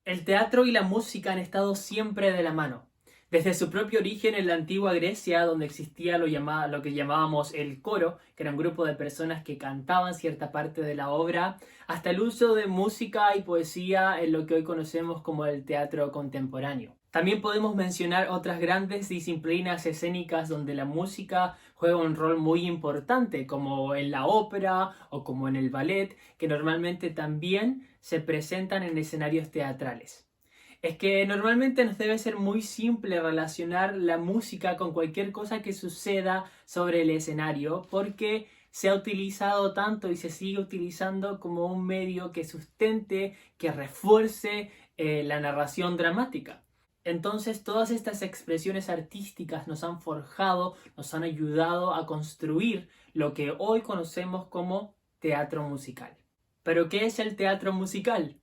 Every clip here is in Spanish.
El teatro y la música han estado siempre de la mano. Desde su propio origen en la antigua Grecia, donde existía lo que llamábamos el coro, que era un grupo de personas que cantaban cierta parte de la obra, hasta el uso de música y poesía en lo que hoy conocemos como el teatro contemporáneo. También podemos mencionar otras grandes disciplinas escénicas donde la música juega un rol muy importante, como en la ópera o como en el ballet, que normalmente también se presentan en escenarios teatrales. Es que normalmente nos debe ser muy simple relacionar la música con cualquier cosa que suceda sobre el escenario, porque se ha utilizado tanto y se sigue utilizando como un medio que sustente, que refuerce la narración dramática. Entonces todas estas expresiones artísticas nos han forjado, nos han ayudado a construir lo que hoy conocemos como teatro musical. ¿Pero qué es el teatro musical?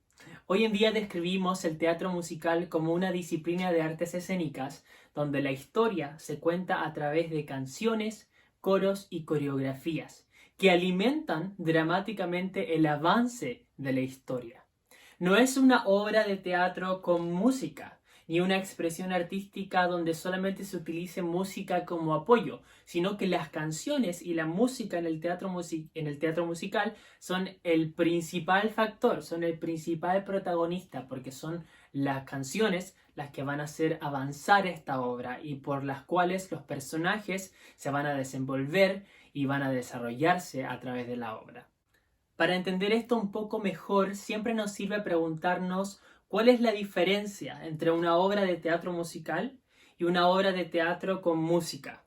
Hoy en día describimos el teatro musical como una disciplina de artes escénicas donde la historia se cuenta a través de canciones, coros y coreografías que alimentan dramáticamente el avance de la historia. No es una obra de teatro con música, ni una expresión artística donde solamente se utilice música como apoyo, sino que las canciones y la música en el teatro musical son el principal factor, son el principal protagonista, porque son las canciones las que van a hacer avanzar esta obra y por las cuales los personajes se van a desenvolver y van a desarrollarse a través de la obra. Para entender esto un poco mejor, siempre nos sirve preguntarnos cuál es la diferencia entre una obra de teatro musical y una obra de teatro con música.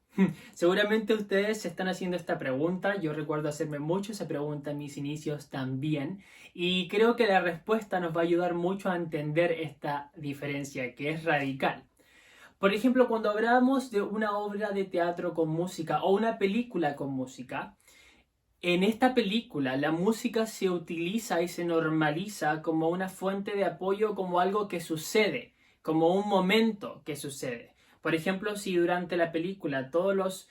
Seguramente ustedes se están haciendo esta pregunta, yo recuerdo hacerme mucho esa pregunta en mis inicios también, y creo que la respuesta nos va a ayudar mucho a entender esta diferencia que es radical. Por ejemplo, cuando hablamos de una obra de teatro con música o una película con música, en esta película la música se utiliza y se normaliza como una fuente de apoyo, como algo que sucede, como un momento que sucede. Por ejemplo, si durante la película todos los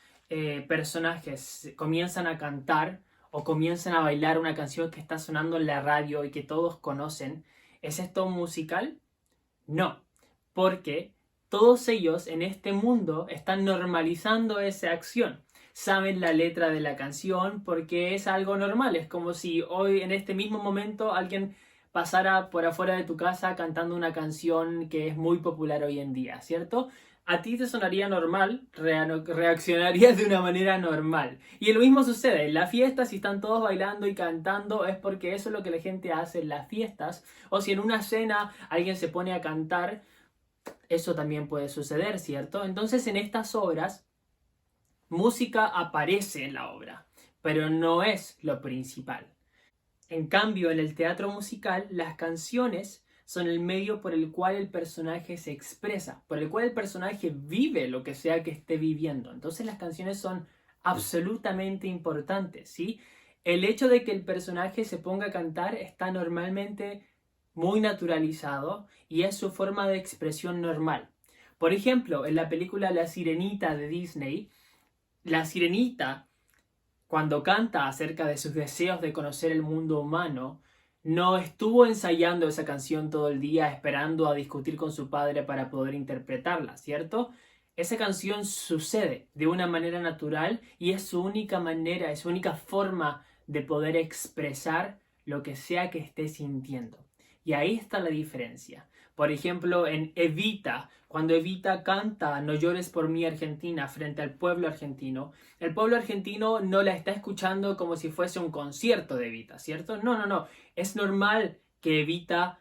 personajes comienzan a cantar o comienzan a bailar una canción que está sonando en la radio y que todos conocen, ¿es esto un musical? No, porque todos ellos en este mundo están normalizando esa acción. Saben la letra de la canción porque es algo normal. Es como si hoy en este mismo momento alguien pasara por afuera de tu casa cantando una canción que es muy popular hoy en día, ¿cierto? A ti te sonaría normal, reaccionarías de una manera normal. Y lo mismo sucede en la fiesta, si están todos bailando y cantando, es porque eso es lo que la gente hace en las fiestas. O si en una cena alguien se pone a cantar, eso también puede suceder, ¿cierto? Entonces en estas obras, música aparece en la obra, pero no es lo principal. En cambio, en el teatro musical, las canciones son el medio por el cual el personaje se expresa, por el cual el personaje vive lo que sea que esté viviendo. Entonces las canciones son absolutamente importantes, ¿sí? El hecho de que el personaje se ponga a cantar está normalmente muy naturalizado y es su forma de expresión normal. Por ejemplo, en la película La Sirenita de Disney, la sirenita cuando canta acerca de sus deseos de conocer el mundo humano, no estuvo ensayando esa canción todo el día esperando a discutir con su padre para poder interpretarla, ¿cierto? Esa canción sucede de una manera natural y es su única manera, es su única forma de poder expresar lo que sea que esté sintiendo. Y ahí está la diferencia. Por ejemplo, en Evita, cuando Evita canta No llores por mí Argentina frente al pueblo argentino, el pueblo argentino no la está escuchando como si fuese un concierto de Evita, ¿cierto? No. Es normal que Evita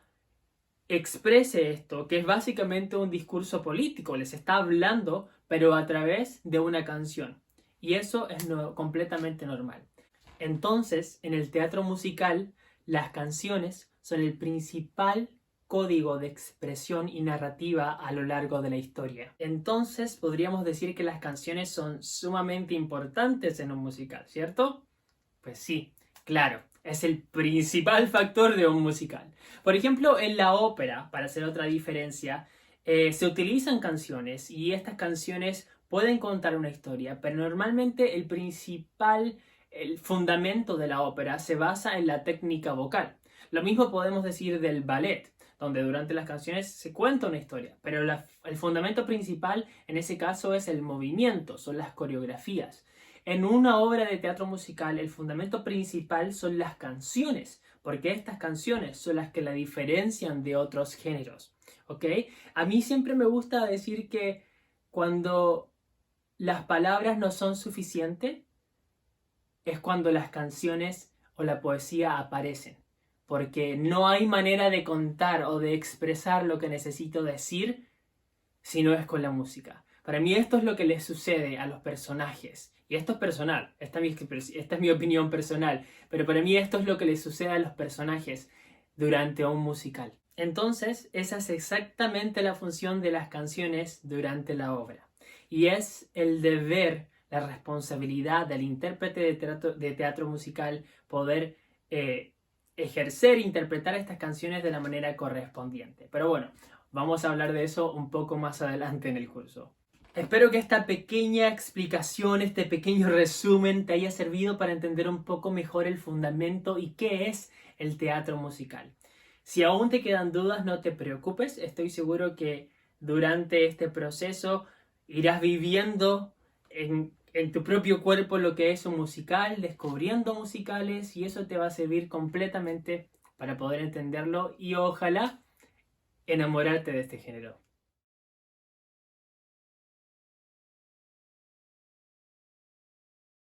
exprese esto, que es básicamente un discurso político. Les está hablando, pero a través de una canción. Y eso es completamente normal. Entonces, en el teatro musical, las canciones son el principal código de expresión y narrativa a lo largo de la historia. Entonces, podríamos decir que las canciones son sumamente importantes en un musical, ¿cierto? Pues sí, claro, es el principal factor de un musical. Por ejemplo, en la ópera, para hacer otra diferencia, se utilizan canciones y estas canciones pueden contar una historia, pero normalmente el fundamento de la ópera se basa en la técnica vocal. Lo mismo podemos decir del ballet. donde durante las canciones se cuenta una historia, pero el fundamento principal en ese caso es el movimiento, son las coreografías. En una obra de teatro musical el fundamento principal son las canciones, porque estas canciones son las que la diferencian de otros géneros, ¿ok? A mí siempre me gusta decir que cuando las palabras no son suficientes, es cuando las canciones o la poesía aparecen. Porque no hay manera de contar o de expresar lo que necesito decir si no es con la música. Para mí esto es lo que les sucede a los personajes. Y esto es personal, esta es mi opinión personal. Pero para mí esto es lo que les sucede a los personajes durante un musical. Entonces, esa es exactamente la función de las canciones durante la obra. Y es el deber, la responsabilidad del intérprete de teatro musical poder ejercer, interpretar estas canciones de la manera correspondiente. Pero bueno, vamos a hablar de eso un poco más adelante en el curso. Espero que esta pequeña explicación, este pequeño resumen te haya servido para entender un poco mejor el fundamento y qué es el teatro musical. Si aún te quedan dudas, no te preocupes. Estoy seguro que durante este proceso irás viviendo en tu propio cuerpo lo que es un musical, descubriendo musicales, y eso te va a servir completamente para poder entenderlo y ojalá enamorarte de este género.